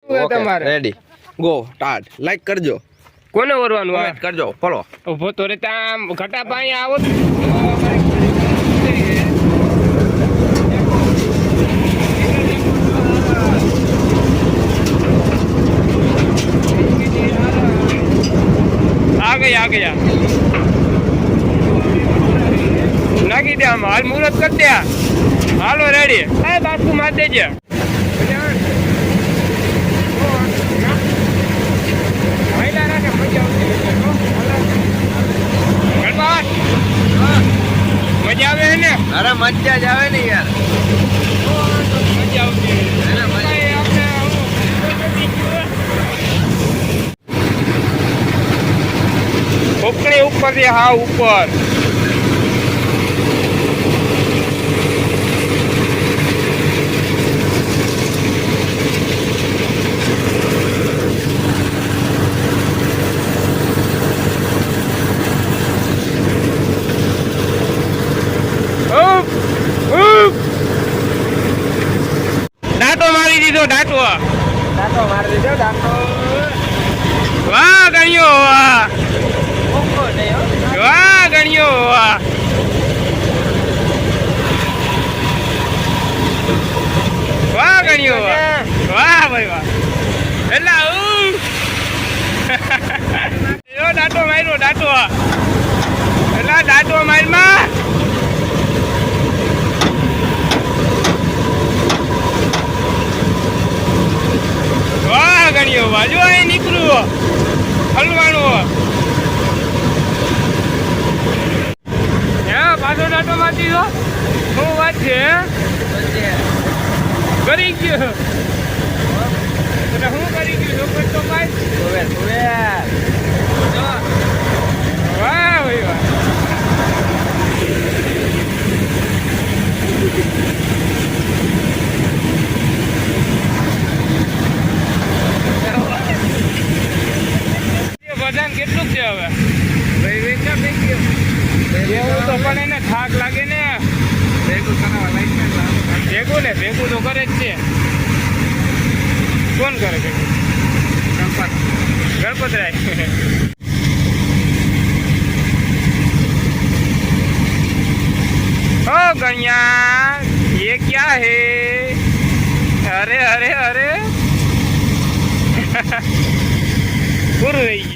તમારે ready go start like કરજો કોને વરવાનું આ કમેન્ટ કરજો ફોલો ઉભો તો રે તામ ઘટા પાણી આવો आ गया नाखी दे हम हाल मुहूर्त कर दे हालो रेडी ए बापू मार देजे मजा आवे ने अरे मजा ज आवे ने यार मजा आवती खोपड़ी ऊपर से हाँ ऊपर डाटो मारी दीधो डाटो मारी दीधो डाटो वाह गणियो वाह वाह गणियो वाह वाह गणियो वाह भाई वाह एला यो डाटो मारो डाटो एला डाटो मार मा वाह गणियो वाह जो आई निकलू हलवाणो पाछो डाटो मारती दो શું વાત છે કરી ગયો એટલે હું કરી ગયો છોકરો તો ભાઈ વાહ ભાઈ વાહ બધાને કેટલું છે હવે ભાઈ વેચા એવું તો પણ એને થાક લાગે ને ભેગું ને ભેગું તો કરે જ છે કોણ કરે ભેગું ગણપતરાય ओ गणिया ये क्या है अरे अरे अरे पूरी